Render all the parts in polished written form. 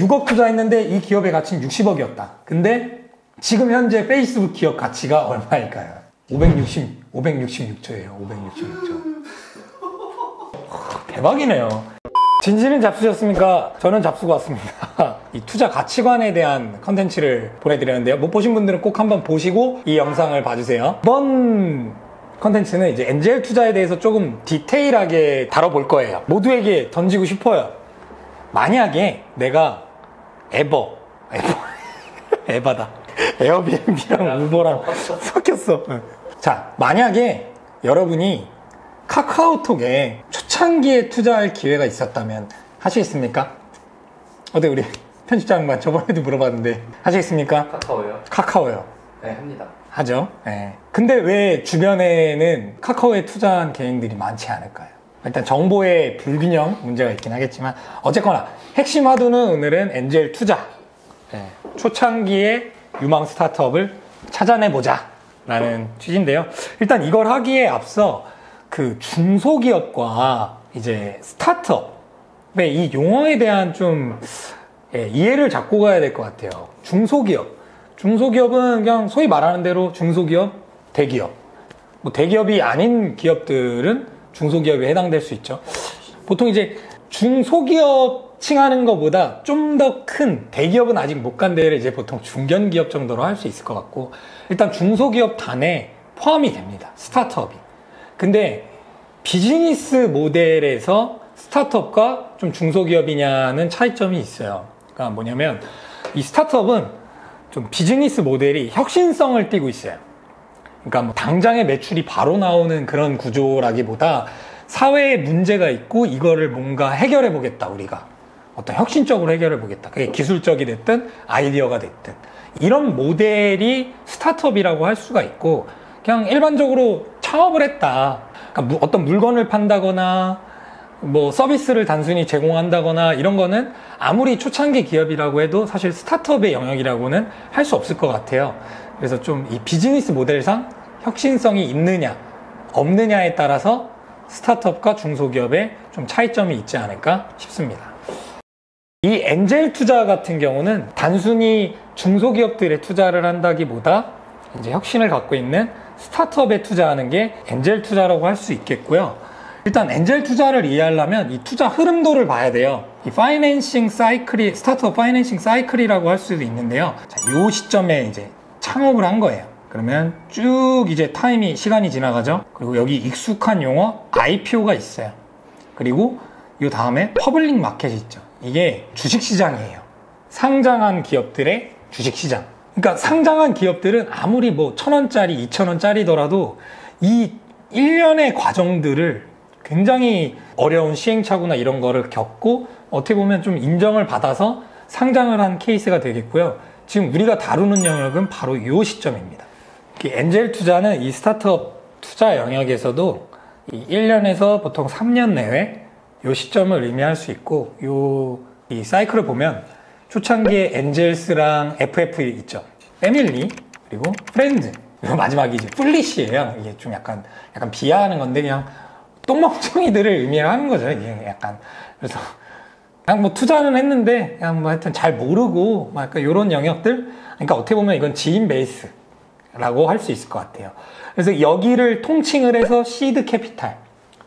6억 투자했는데 이 기업의 가치는 60억이었다. 근데 지금 현재 페이스북 기업 가치가 얼마일까요? 566조예요. 566조. 대박이네요. 진실은 잡수셨습니까? 저는 잡수고 왔습니다. 이 투자 가치관에 대한 컨텐츠를 보내드렸는데요. 못 보신 분들은 꼭 한번 보시고 이 영상을 봐주세요. 이번 컨텐츠는 이제 엔젤 투자에 대해서 조금 디테일하게 다뤄볼 거예요. 모두에게 던지고 싶어요. 만약에 내가 에바다. 에어비앤비랑 우버랑 섞였어. 자, 만약에 여러분이 카카오톡에 초창기에 투자할 기회가 있었다면 하시겠습니까? 어때, 우리 편집장만 저번에도 물어봤는데 하시겠습니까? 카카오요? 카카오요. 네, 합니다. 하죠. 네. 근데 왜 주변에는 카카오에 투자한 개인들이 많지 않을까요? 일단 정보의 불균형 문제가 있긴 하겠지만 어쨌거나 핵심 화두는 오늘은 엔젤 투자. 네. 초창기의 유망 스타트업을 찾아내보자 라는 취지인데요. 일단 이걸 하기에 앞서 그 중소기업과 이제 스타트업의 이 용어에 대한 좀 이해를 잡고 가야 될 것 같아요. 중소기업은 그냥 소위 말하는 대로 중소기업, 대기업. 뭐 대기업이 아닌 기업들은 중소기업에 해당될 수 있죠. 보통 이제 중소기업 칭하는 것보다 좀 더 큰 대기업은 아직 못 간 데를 이제 보통 중견기업 정도로 할 수 있을 것 같고, 일단 중소기업 단에 포함이 됩니다. 스타트업이. 근데 비즈니스 모델에서 스타트업과 좀 중소기업이냐는 차이점이 있어요. 그러니까 뭐냐면 이 스타트업은 좀 비즈니스 모델이 혁신성을 띠고 있어요. 그러니까 뭐 당장의 매출이 바로 나오는 그런 구조라기보다 사회에 문제가 있고 이거를 뭔가 해결해 보겠다, 우리가 어떤 혁신적으로 해결해 보겠다. 그게 기술적이 됐든 아이디어가 됐든 이런 모델이 스타트업이라고 할 수가 있고, 그냥 일반적으로 창업을 했다. 그러니까 어떤 물건을 판다거나 뭐 서비스를 단순히 제공한다거나 이런 거는 아무리 초창기 기업이라고 해도 사실 스타트업의 영역이라고는 할 수 없을 것 같아요. 그래서 좀 이 비즈니스 모델상 혁신성이 있느냐 없느냐에 따라서 스타트업과 중소기업의 좀 차이점이 있지 않을까 싶습니다. 이 엔젤 투자 같은 경우는 단순히 중소기업들에 투자를 한다기보다 이제 혁신을 갖고 있는 스타트업에 투자하는 게 엔젤 투자라고 할 수 있겠고요. 일단 엔젤 투자를 이해하려면 이 투자 흐름도를 봐야 돼요. 이 파이낸싱 사이클이 스타트업 파이낸싱 사이클이라고 할 수도 있는데요. 자, 이 시점에 이제 창업을 한 거예요. 그러면 쭉 이제 시간이 지나가죠. 그리고 여기 익숙한 용어 IPO가 있어요. 그리고 이 다음에 퍼블릭 마켓이 있죠. 이게 주식시장이에요. 상장한 기업들의 주식시장. 그러니까 상장한 기업들은 아무리 뭐 1,000원짜리, 2,000원짜리더라도 이 일련의 과정들을 굉장히 어려운 시행착오나 이런 거를 겪고 어떻게 보면 좀 인정을 받아서 상장을 한 케이스가 되겠고요. 지금 우리가 다루는 영역은 바로 이 시점입니다. 엔젤 투자는 이 스타트업 투자 영역에서도 이 1년에서 보통 3년 내외 이 시점을 의미할 수 있고, 이 사이클을 보면 초창기에 엔젤스랑 FF 있죠. 패밀리, 그리고 프렌드, 그리고 마지막이 이제 플리시예요. 이게 좀 약간 비하하는 건데 그냥 똥멍청이들을 의미하는 거죠. 이게 약간. 그래서 그냥 뭐 투자는 했는데 그냥 뭐 하여튼 잘 모르고 막 약간 이런 영역들. 그러니까 어떻게 보면 이건 지인 베이스라고 할 수 있을 것 같아요. 그래서 여기를 통칭을 해서 시드 캐피탈,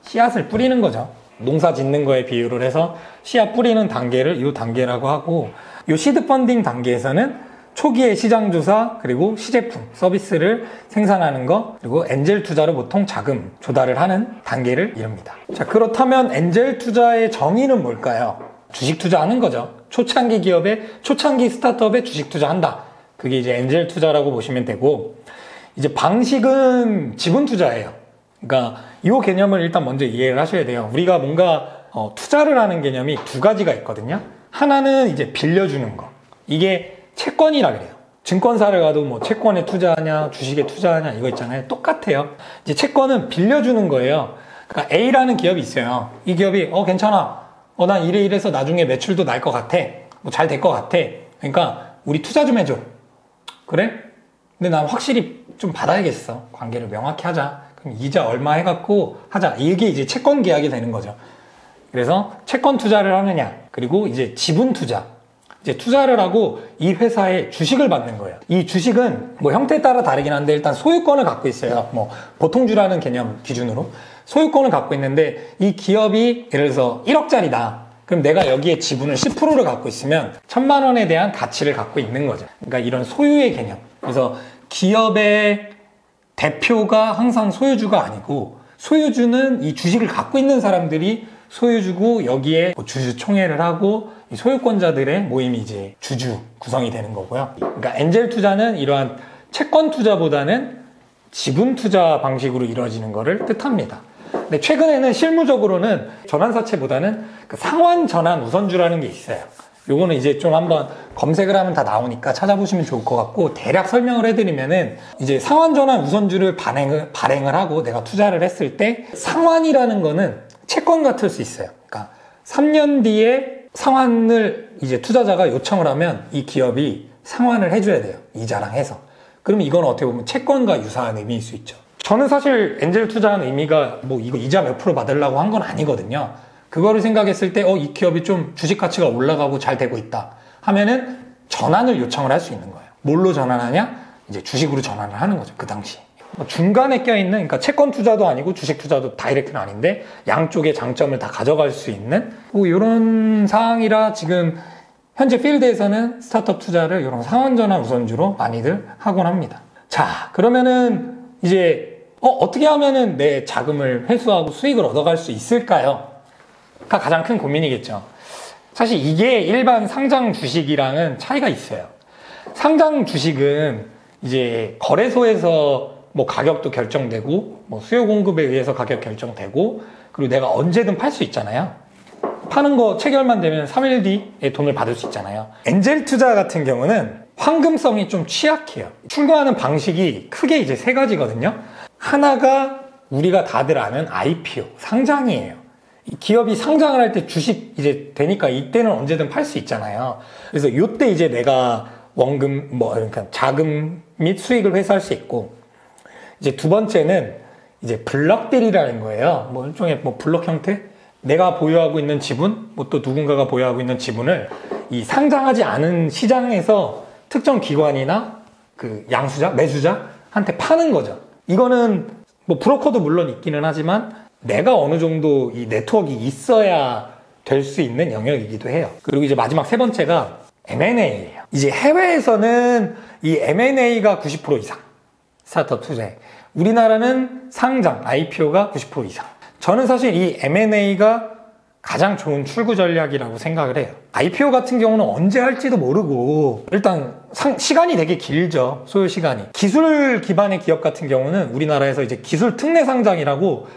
씨앗을 뿌리는 거죠. 농사 짓는 거에 비유를 해서 씨앗 뿌리는 단계를 이 단계라고 하고, 이 시드 펀딩 단계에서는 초기의 시장 조사, 그리고 시제품, 서비스를 생산하는 거, 그리고 엔젤 투자로 보통 자금 조달을 하는 단계를 이룹니다. 자, 그렇다면 엔젤 투자의 정의는 뭘까요? 주식 투자하는 거죠. 초창기 스타트업에 주식 투자한다. 그게 이제 엔젤 투자라고 보시면 되고, 이제 방식은 지분 투자예요. 그러니까 이 개념을 일단 먼저 이해를 하셔야 돼요. 우리가 뭔가 투자를 하는 개념이 두 가지가 있거든요. 하나는 이제 빌려주는 거. 이게 채권이라 그래요. 증권사를 가도 뭐 채권에 투자하냐, 주식에 투자하냐 이거 있잖아요. 똑같아요. 이제 채권은 빌려주는 거예요. 그러니까 A라는 기업이 있어요. 이 기업이 괜찮아. 난 이래서 나중에 매출도 날 것 같아. 뭐 잘 될 것 같아. 그러니까 우리 투자 좀 해줘. 그래? 근데 난 확실히 좀 받아야겠어. 관계를 명확히 하자. 그럼 이자 얼마 해갖고 하자. 이게 이제 채권 계약이 되는 거죠. 그래서 채권 투자를 하느냐, 그리고 이제 지분 투자. 이제 투자를 하고 이 회사의 주식을 받는 거예요. 이 주식은 뭐 형태에 따라 다르긴 한데 일단 소유권을 갖고 있어요. 뭐 보통주라는 개념 기준으로 소유권을 갖고 있는데 이 기업이 예를 들어서 1억짜리다. 그럼 내가 여기에 지분을 10%를 갖고 있으면 1,000만 원에 대한 가치를 갖고 있는 거죠. 그러니까 이런 소유의 개념. 그래서 기업의 대표가 항상 소유주가 아니고 소유주는 이 주식을 갖고 있는 사람들이 소유주고 여기에 뭐 주주총회를 하고 이 소유권자들의 모임이 이제 주주 구성이 되는 거고요. 그러니까 엔젤 투자는 이러한 채권 투자보다는 지분 투자 방식으로 이루어지는 것을 뜻합니다. 근데 최근에는 실무적으로는 전환사채보다는 그 상환 전환 우선주라는 게 있어요. 요거는 이제 좀 한번 검색을 하면 다 나오니까 찾아보시면 좋을 것 같고, 대략 설명을 해드리면은 이제 상환 전환 우선주를 발행을 하고 내가 투자를 했을 때 상환이라는 거는 채권 같을 수 있어요. 그러니까 3년 뒤에 상환을 이제 투자자가 요청을 하면 이 기업이 상환을 해줘야 돼요. 이자랑 해서. 그러면 이건 어떻게 보면 채권과 유사한 의미일 수 있죠. 저는 사실 엔젤 투자한 의미가 뭐 이거 이자 몇 프로 받으려고 한 건 아니거든요. 그거를 생각했을 때 이 기업이 좀 주식 가치가 올라가고 잘 되고 있다 하면은 전환을 요청을 할 수 있는 거예요. 뭘로 전환하냐? 이제 주식으로 전환을 하는 거죠. 그 당시. 중간에 껴있는, 그러니까 채권 투자도 아니고 주식 투자도 다이렉트는 아닌데 양쪽의 장점을 다 가져갈 수 있는 뭐 이런 상황이라 지금 현재 필드에서는 스타트업 투자를 이런 상환전환 우선주로 많이들 하곤 합니다. 자, 그러면은 이제 어떻게 하면은 내 자금을 회수하고 수익을 얻어갈 수 있을까요? 가 가장 큰 고민이겠죠. 사실 이게 일반 상장 주식이랑은 차이가 있어요. 상장 주식은 이제 거래소에서 뭐 가격도 결정되고 뭐 수요 공급에 의해서 가격 결정되고 그리고 내가 언제든 팔 수 있잖아요. 파는 거 체결만 되면 3일 뒤에 돈을 받을 수 있잖아요. 엔젤 투자 같은 경우는 황금성이 좀 취약해요. 출고하는 방식이 크게 이제 세 가지거든요. 하나가 우리가 다들 아는 IPO, 상장이에요. 이 기업이 상장을 할 때 주식 이제 되니까 이때는 언제든 팔 수 있잖아요. 그래서 이때 이제 내가 원금, 그러니까 자금 및 수익을 회수할 수 있고, 이제 두 번째는 이제 블럭딜이라는 거예요. 뭐 일종의 뭐 블럭 형태? 내가 보유하고 있는 지분, 뭐 또 누군가가 보유하고 있는 지분을 이 상장하지 않은 시장에서 특정 기관이나 그 양수자, 매수자한테 파는 거죠. 이거는 뭐 브로커도 물론 있기는 하지만 내가 어느 정도 이 네트워크가 있어야 될 수 있는 영역이기도 해요. 그리고 이제 마지막 세 번째가 M&A예요. 이제 해외에서는 이 M&A가 90% 이상. 스타트업 투자에. 우리나라는 상장, IPO가 90% 이상. 저는 사실 이 M&A가 가장 좋은 출구 전략이라고 생각을 해요. IPO 같은 경우는 언제 할지도 모르고 일단 시간이 되게 길죠. 소요 시간이. 기술 기반의 기업 같은 경우는 우리나라에서 이제 기술 특례 상장이라고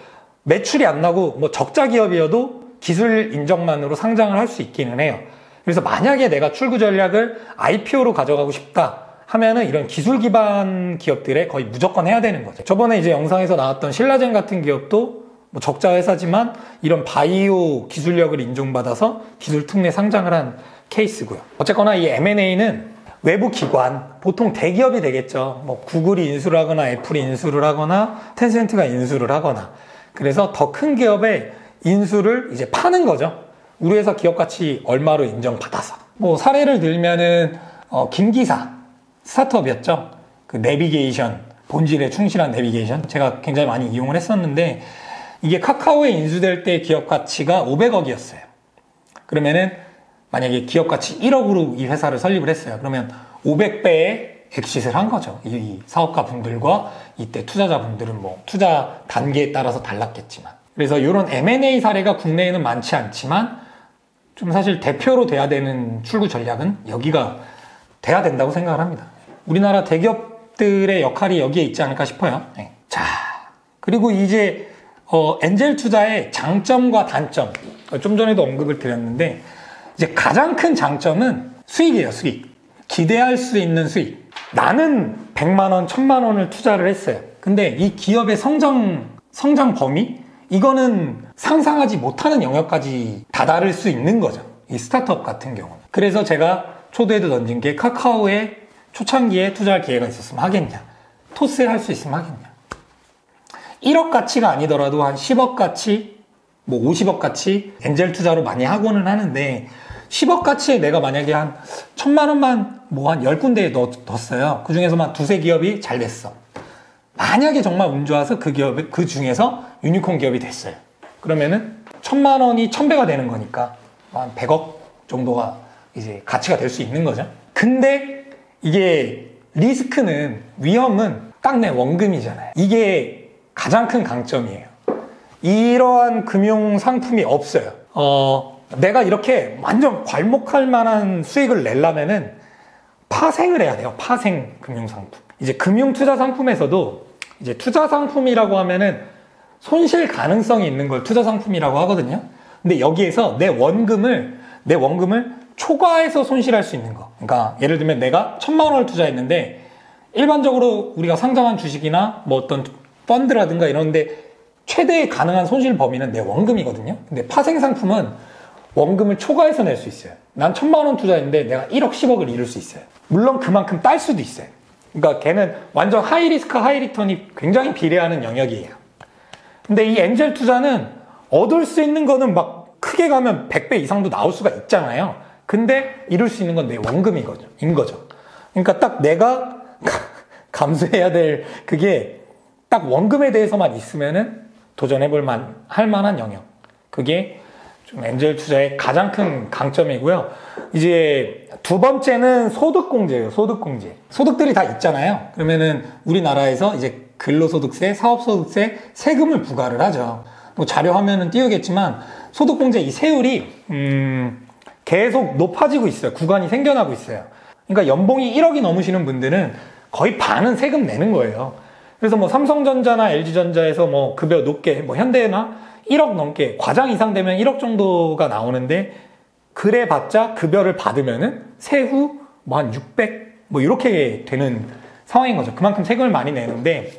매출이 안 나고 뭐 적자 기업이어도 기술 인정만으로 상장을 할 수 있기는 해요. 그래서 만약에 내가 출구 전략을 IPO로 가져가고 싶다 하면은 이런 기술 기반 기업들에 거의 무조건 해야 되는 거죠. 저번에 이제 영상에서 나왔던 신라젠 같은 기업도 뭐 적자 회사지만 이런 바이오 기술력을 인정받아서 기술 특례 상장을 한 케이스고요. 어쨌거나 이 M&A는 외부 기관, 보통 대기업이 되겠죠. 뭐 구글이 인수를 하거나 애플이 인수를 하거나 텐센트가 인수를 하거나 그래서 더 큰 기업의 인수를 이제 파는 거죠. 우리 회사 기업 가치 얼마로 인정받아서. 뭐 사례를 들면은 김기사 스타트업이었죠. 그 내비게이션, 본질에 충실한 내비게이션 제가 굉장히 많이 이용을 했었는데 이게 카카오에 인수될 때 기업 가치가 500억이었어요. 그러면은 만약에 기업 가치 1억으로 이 회사를 설립을 했어요. 그러면 500배의 엑싯을 한 거죠. 이 사업가 분들과 이때 투자자 분들은 뭐 투자 단계에 따라서 달랐겠지만. 그래서 이런 M&A 사례가 국내에는 많지 않지만 좀 사실 대표로 돼야 되는 출구 전략은 여기가 돼야 된다고 생각을 합니다. 우리나라 대기업들의 역할이 여기에 있지 않을까 싶어요. 네. 자, 그리고 이제 엔젤 투자의 장점과 단점. 좀 전에도 언급을 드렸는데 이제 가장 큰 장점은 수익이에요, 수익. 기대할 수 있는 수익. 나는 100만 원, 1000만 원을 투자를 했어요. 근데 이 기업의 성장 범위? 이거는 상상하지 못하는 영역까지 다다를 수 있는 거죠. 이 스타트업 같은 경우는. 그래서 제가 초대에도 던진 게 카카오에 초창기에 투자할 기회가 있었으면 하겠냐. 토스에 할 수 있으면 하겠냐. 1억 가치가 아니더라도 한 10억 가치, 뭐 50억 가치 엔젤 투자로 많이 하고는 하는데 10억 가치에 내가 만약에 한 1,000만 원만 뭐 한 10군데에 넣었어요. 그 중에서만 두세 기업이 잘 됐어. 만약에 정말 운 좋아서 그 중에서 유니콘 기업이 됐어요. 그러면은 1,000만 원이 1,000배가 되는 거니까 한 100억 정도가 이제 가치가 될 수 있는 거죠. 근데 이게 리스크는, 위험은 딱 내 원금이잖아요. 이게 가장 큰 강점이에요. 이러한 금융 상품이 없어요. 내가 이렇게 완전 괄목할 만한 수익을 내려면은 파생을 해야 돼요. 파생 금융 상품. 이제 금융 투자 상품에서도 이제 투자 상품이라고 하면은 손실 가능성이 있는 걸 투자 상품이라고 하거든요. 근데 여기에서 내 원금을 초과해서 손실할 수 있는 거. 그러니까 예를 들면 내가 1,000만 원을 투자했는데 일반적으로 우리가 상장한 주식이나 뭐 어떤 펀드라든가 이런데 최대 가능한 손실 범위는 내 원금이거든요. 근데 파생 상품은 원금을 초과해서 낼 수 있어요. 난 1,000만 원 투자했는데 내가 1억 10억을 잃을 수 있어요. 물론 그만큼 딸 수도 있어요. 그러니까 걔는 완전 하이 리스크 하이 리턴이 굉장히 비례하는 영역이에요. 근데 이 엔젤 투자는 얻을 수 있는 거는 막 크게 가면 100배 이상도 나올 수가 있잖아요. 근데 잃을 수 있는 건 내 원금인 거죠. 그러니까 딱 내가 감수해야 될 그게 딱 원금에 대해서만 있으면은 할 만한 영역. 그게 좀 엔젤 투자의 가장 큰 강점이고요. 이제 두 번째는 소득공제예요. 소득공제. 소득들이 다 있잖아요. 그러면은 우리나라에서 이제 근로소득세, 사업소득세, 세금을 부과를 하죠. 뭐 자료 화면은 띄우겠지만 소득공제 이 세율이 계속 높아지고 있어요. 구간이 생겨나고 있어요. 그러니까 연봉이 1억이 넘으시는 분들은 거의 반은 세금 내는 거예요. 그래서 뭐 삼성전자나 LG전자에서 뭐 급여 높게, 뭐 현대나 1억 넘게, 과장 이상 되면 1억 정도가 나오는데 그래 봤자 급여를 받으면은 세후 뭐 한 600, 뭐 이렇게 되는 상황인 거죠. 그만큼 세금을 많이 내는데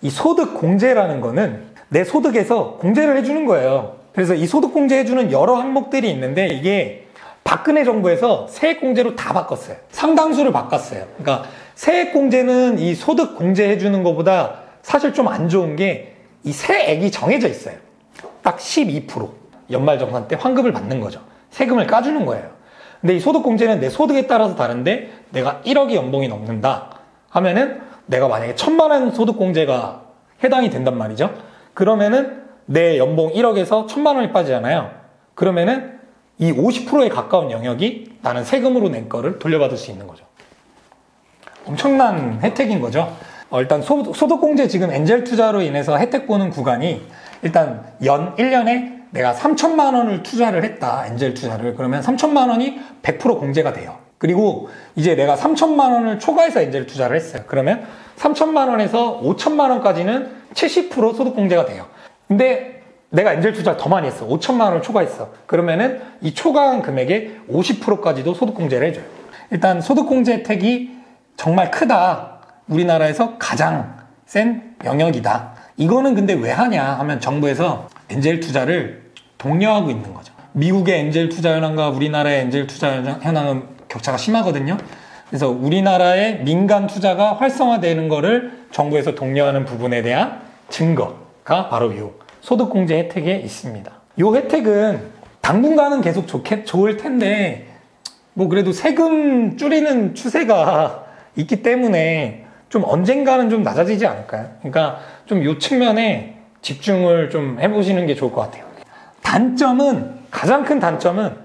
이 소득 공제라는 거는 내 소득에서 공제를 해주는 거예요. 그래서 이 소득 공제 해주는 여러 항목들이 있는데 이게 박근혜 정부에서 세액 공제로 다 바꿨어요. 상당수를 바꿨어요. 그러니까 세액 공제는 이 소득 공제 해주는 것보다 사실 좀 안 좋은 게 이 세액이 정해져 있어요. 딱 12% 연말정산 때 환급을 받는 거죠. 세금을 까주는 거예요. 근데 이 소득 공제는 내 소득에 따라서 다른데 내가 1억이 연봉이 넘는다 하면은 내가 만약에 1,000만 원 소득 공제가 해당이 된단 말이죠. 그러면은 내 연봉 1억에서 1,000만 원이 빠지잖아요. 그러면은 이 50%에 가까운 영역이 나는 세금으로 낸 거를 돌려받을 수 있는 거죠. 엄청난 혜택인 거죠. 일단 소득공제 지금 엔젤 투자로 인해서 혜택 보는 구간이 일단 1년에 내가 3,000만 원을 투자를 했다. 엔젤 투자를. 그러면 3,000만 원이 100% 공제가 돼요. 그리고 이제 내가 3,000만 원을 초과해서 엔젤 투자를 했어요. 그러면 3,000만 원에서 5,000만 원까지는 70% 소득공제가 돼요. 근데 내가 엔젤 투자를 더 많이 했어. 5,000만 원을 초과했어. 그러면은 이 초과한 금액의 50%까지도 소득공제를 해줘요. 일단 소득공제 혜택이 정말 크다. 우리나라에서 가장 센 영역이다. 이거는 근데 왜 하냐 하면 정부에서 엔젤 투자를 독려하고 있는 거죠. 미국의 엔젤 투자 현황과 우리나라의 엔젤 투자 현황은 격차가 심하거든요. 그래서 우리나라의 민간 투자가 활성화되는 거를 정부에서 독려하는 부분에 대한 증거가 바로 이 소득공제 혜택에 있습니다. 이 혜택은 당분간은 계속 좋을 텐데 뭐 그래도 세금 줄이는 추세가 있기 때문에 좀 언젠가는 좀 낮아지지 않을까요? 그러니까 좀 이 측면에 집중을 좀 해보시는 게 좋을 것 같아요. 가장 큰 단점은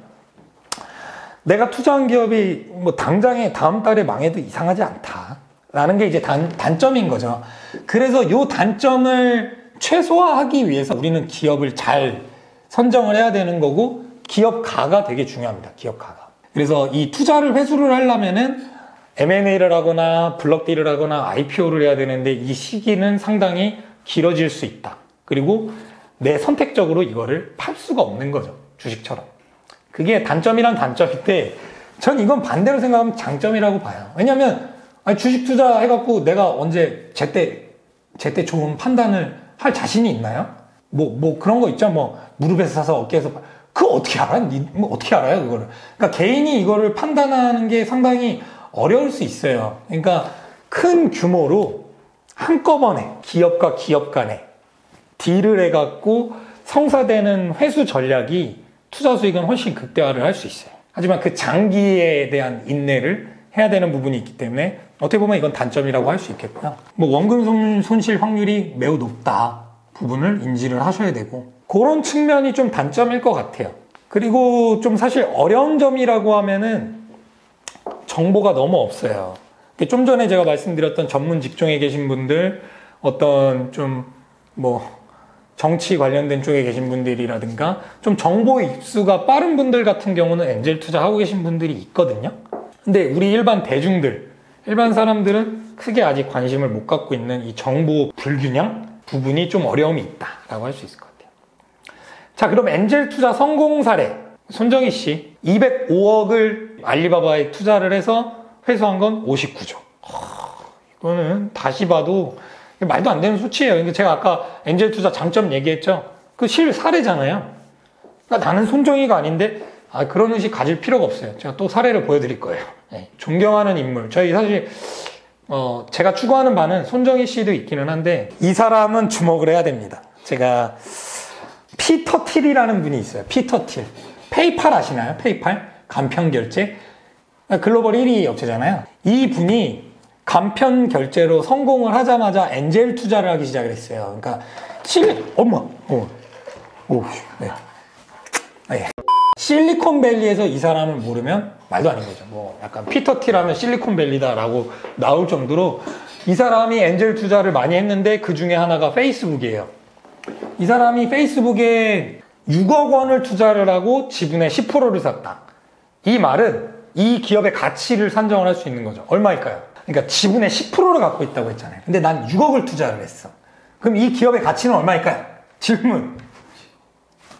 내가 투자한 기업이 뭐 당장에 다음 달에 망해도 이상하지 않다라는 게 이제 단점인 거죠. 그래서 이 단점을 최소화하기 위해서 우리는 기업을 잘 선정을 해야 되는 거고 기업가가 되게 중요합니다. 기업가가. 그래서 이 투자를 회수를 하려면은 M&A를 하거나 블록딜을 하거나 IPO를 해야 되는데 이 시기는 상당히 길어질 수 있다. 그리고 내 선택적으로 이거를 팔 수가 없는 거죠. 주식처럼. 그게 단점이란 단점인데 전 이건 반대로 생각하면 장점이라고 봐요. 왜냐면 주식 투자 해갖고 내가 언제 제때 좋은 판단을 할 자신이 있나요? 뭐 그런 거 있죠. 뭐 무릎에서 사서 어깨에서 그거 어떻게 알아? 뭐 어떻게 알아요? 그거를. 그러니까 개인이 이거를 판단하는 게 상당히 어려울 수 있어요. 그러니까 큰 규모로 한꺼번에 기업과 기업 간에 딜을 해갖고 성사되는 회수 전략이 투자 수익은 훨씬 극대화를 할 수 있어요. 하지만 그 장기에 대한 인내를 해야 되는 부분이 있기 때문에 어떻게 보면 이건 단점이라고 할 수 있겠고요. 뭐 원금 손실 확률이 매우 높다 부분을 인지를 하셔야 되고 그런 측면이 좀 단점일 것 같아요. 그리고 좀 사실 어려운 점이라고 하면은 정보가 너무 없어요. 좀 전에 제가 말씀드렸던 전문 직종에 계신 분들, 어떤 좀 뭐 정치 관련된 쪽에 계신 분들이라든가 좀 정보 입수가 빠른 분들 같은 경우는 엔젤 투자하고 계신 분들이 있거든요. 근데 우리 일반 대중들, 일반 사람들은 크게 아직 관심을 못 갖고 있는 이 정보 불균형 부분이 좀 어려움이 있다라고 할 수 있을 것 같아요. 자, 그럼 엔젤 투자 성공 사례. 손정희 씨 205억을 알리바바에 투자를 해서 회수한 건 59조. 이거는 다시 봐도 말도 안 되는 수치예요. 그러니까 제가 아까 엔젤 투자 장점 얘기했죠. 그 실사례잖아요. 그러니까 나는 손정희가 아닌데 그런 의식 가질 필요가 없어요. 제가 또 사례를 보여드릴 거예요. 네, 존경하는 인물. 저희 사실 제가 추구하는 바는 손정희 씨도 있기는 한데 이 사람은 주목을 해야 됩니다. 제가 피터 틸이라는 분이 있어요. 피터 틸. 페이팔 아시나요? 페이팔? 간편 결제. 글로벌 1위 업체잖아요. 이 분이 간편 결제로 성공을 하자마자 엔젤 투자를 하기 시작을 했어요. 그러니까 네. 네. 실리콘밸리에서 이 사람을 모르면 말도 아닌 거죠. 뭐 약간 피터 틸하면 실리콘밸리다라고 나올 정도로 이 사람이 엔젤 투자를 많이 했는데 그 중에 하나가 페이스북이에요. 이 사람이 페이스북에 6억 원을 투자를 하고 지분의 10%를 샀다. 이 말은 이 기업의 가치를 산정을 할 수 있는 거죠. 얼마일까요? 그러니까 지분의 10%를 갖고 있다고 했잖아요. 근데 난 6억을 투자를 했어. 그럼 이 기업의 가치는 얼마일까요? 질문.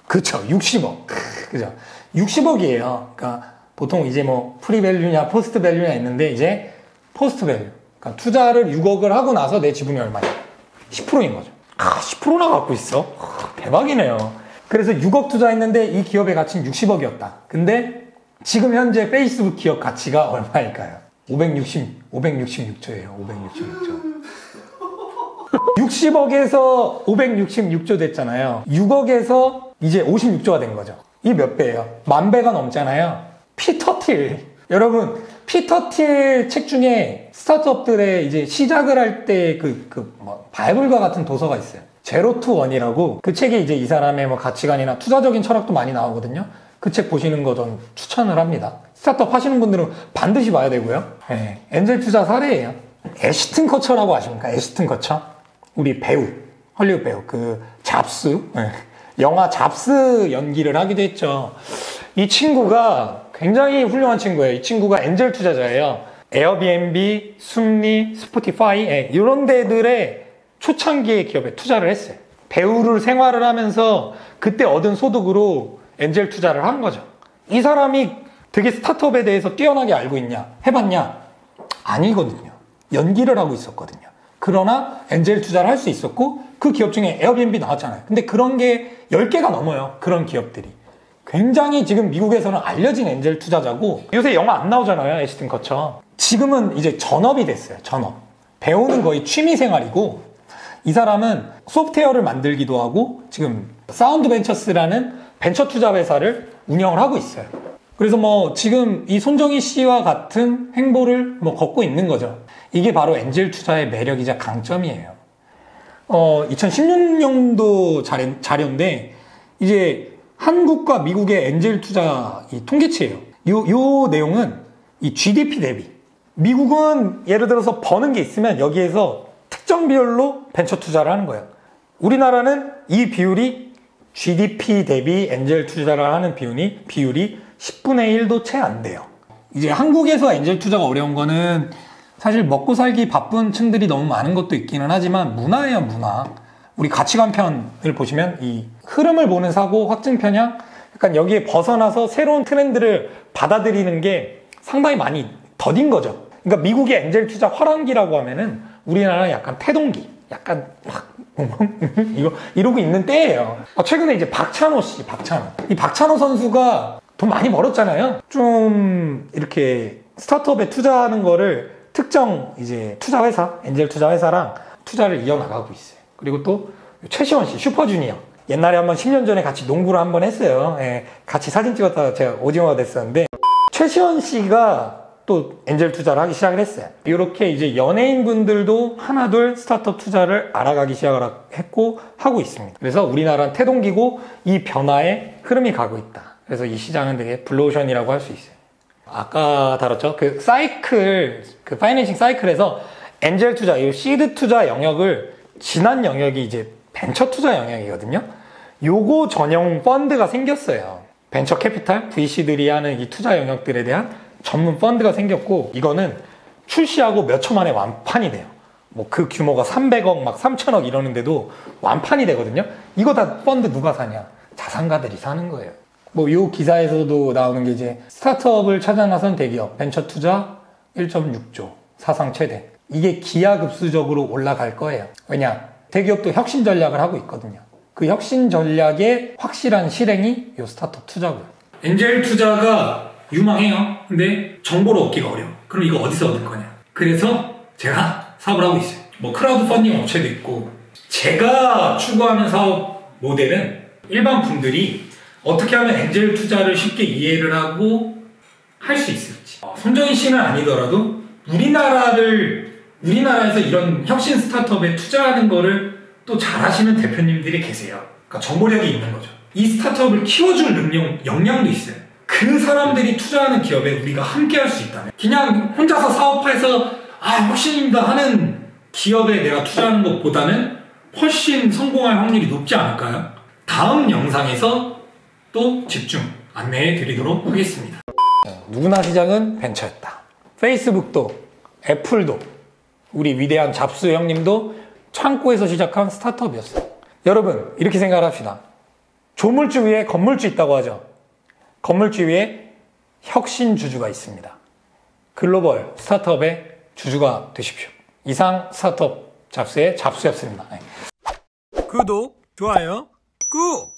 그쵸. 60억. 그죠. 60억이에요. 그러니까 보통 이제 뭐 프리밸류냐 포스트 밸류냐 있는데 이제 포스트 밸류. 그러니까 투자를 6억을 하고 나서 내 지분이 얼마냐? 10%인 거죠. 10%나 갖고 있어? 대박이네요. 그래서 6억 투자했는데 이 기업의 가치는 60억이었다. 근데 지금 현재 페이스북 기업 가치가 얼마일까요? 566조예요. 566조. 60억에서 566조 됐잖아요. 6억에서 이제 56조가 된 거죠. 이 몇 배예요? 10,000배가 넘잖아요. 피터 틸. 여러분, 피터 틸 책 중에 스타트업들의 이제 시작을 할 때 바이블과 같은 도서가 있어요. 제로 투 원이라고. 그 책에 이제 이 사람의 뭐 가치관이나 투자적인 철학도 많이 나오거든요. 그 책 보시는 거 전 추천을 합니다. 스타트업 하시는 분들은 반드시 봐야 되고요. 네, 엔젤 투자 사례예요. 애시튼 커처라고 아십니까? 애시튼 커처? 우리 배우, 헐리우드 배우, 그 잡스, 네. 영화 잡스 연기를 하기도 했죠. 이 친구가 굉장히 훌륭한 친구예요. 이 친구가 엔젤 투자자예요. 에어비앤비, 숨리, 스포티파이 이런 데들의 초창기의 기업에 투자를 했어요. 배우를 생활을 하면서 그때 얻은 소득으로 엔젤 투자를 한 거죠. 이 사람이 되게 스타트업에 대해서 뛰어나게 알고 있냐? 해봤냐? 아니거든요. 연기를 하고 있었거든요. 그러나 엔젤 투자를 할 수 있었고 그 기업 중에 에어비앤비 나왔잖아요. 근데 그런 게 10개가 넘어요. 그런 기업들이. 굉장히 지금 미국에서는 알려진 엔젤 투자자고 요새 영화 안 나오잖아요. 애시튼 커처. 지금은 이제 전업이 됐어요. 전업. 배우는 거의 취미 생활이고 이 사람은 소프트웨어를 만들기도 하고 지금 사운드 벤처스라는 벤처 투자 회사를 운영을 하고 있어요. 그래서 뭐 지금 이 손정희 씨와 같은 행보를 뭐 걷고 있는 거죠. 이게 바로 엔젤 투자의 매력이자 강점이에요. 2016년도 자료인데 이제 한국과 미국의 엔젤 투자 이 통계치예요. 요 내용은 이 GDP 대비. 미국은 예를 들어서 버는 게 있으면 여기에서 특정 비율로 벤처 투자를 하는 거예요. 우리나라는 이 비율이 GDP 대비 엔젤 투자를 하는 비율이 10분의 1도 채 안 돼요. 이제 한국에서 엔젤 투자가 어려운 거는 사실 먹고 살기 바쁜 층들이 너무 많은 것도 있기는 하지만 문화예요, 문화. 우리 가치관 편을 보시면 이 흐름을 보는 사고, 확증 편향, 약간 여기에 벗어나서 새로운 트렌드를 받아들이는 게 상당히 많이 더딘 거죠. 그러니까 미국의 엔젤 투자 화랑기라고 하면은 우리나라는 약간 태동기, 약간 막 이러고 있는 때예요. 최근에 이제 박찬호 씨, 이 박찬호 선수가 돈 많이 벌었잖아요. 좀 이렇게 스타트업에 투자하는 거를 특정 이제 투자 회사, 엔젤 투자 회사랑 투자를 이어나가고 있어요. 그리고 또 최시원 씨, 슈퍼주니어. 옛날에 한번 10년 전에 같이 농구를 한번 했어요. 예, 같이 사진 찍었다가 제가 오징어가 됐었는데 최시원 씨가 또 엔젤 투자를 하기 시작을 했어요. 이렇게 이제 연예인분들도 하나둘 스타트업 투자를 알아가기 시작을 했고 하고 있습니다. 그래서 우리나라는 태동기고 이 변화에 흐름이 가고 있다. 그래서 이 시장은 되게 블루오션이라고 할 수 있어요. 아까 다뤘죠? 그 사이클, 그 파이낸싱 사이클에서 엔젤 투자, 이 시드 투자 영역을 지난 영역이 이제 벤처 투자 영역이거든요. 요거 전용 펀드가 생겼어요. 벤처 캐피탈, VC들이 하는 이 투자 영역들에 대한 전문 펀드가 생겼고, 이거는 출시하고 몇 초 만에 완판이 돼요. 뭐 그 규모가 300억, 막 3천억 이러는데도 완판이 되거든요. 이거 다 펀드 누가 사냐? 자산가들이 사는 거예요. 뭐 요 기사에서도 나오는 게 이제 스타트업을 찾아 나선 대기업, 벤처 투자 1.6조, 사상 최대. 이게 기하급수적으로 올라갈 거예요. 왜냐? 대기업도 혁신 전략을 하고 있거든요. 그 혁신 전략의 확실한 실행이 요 스타트업 투자고요. 엔젤 투자가 유망해요. 근데 정보를 얻기가 어려워. 그럼 이거 어디서 얻을 거냐? 그래서 제가 사업을 하고 있어요. 뭐 크라우드 펀딩 업체도 있고, 제가 추구하는 사업 모델은 일반 분들이 어떻게 하면 엔젤 투자를 쉽게 이해를 하고 할 수 있을지. 손정희 씨는 아니더라도 우리나라에서 이런 혁신 스타트업에 투자하는 거를 또 잘하시는 대표님들이 계세요. 그러니까 정보력이 있는 거죠. 이 스타트업을 키워줄 역량도 있어요. 그 사람들이 투자하는 기업에 우리가 함께 할 수 있다면, 그냥 혼자서 사업해서 혁신입니다 하는 기업에 내가 투자하는 것보다는 훨씬 성공할 확률이 높지 않을까요? 다음 영상에서 또 집중 안내해 드리도록 하겠습니다. 누구나 시작은 벤처였다. 페이스북도, 애플도, 우리 위대한 잡스 형님도 창고에서 시작한 스타트업이었어요. 여러분, 이렇게 생각을 합시다. 조물주 위에 건물주 있다고 하죠. 건물주 위에 혁신주주가 있습니다. 글로벌 스타트업의 주주가 되십시오. 이상 스타트업 잡스의 잡스였습니다. 구독, 좋아요, 꾹!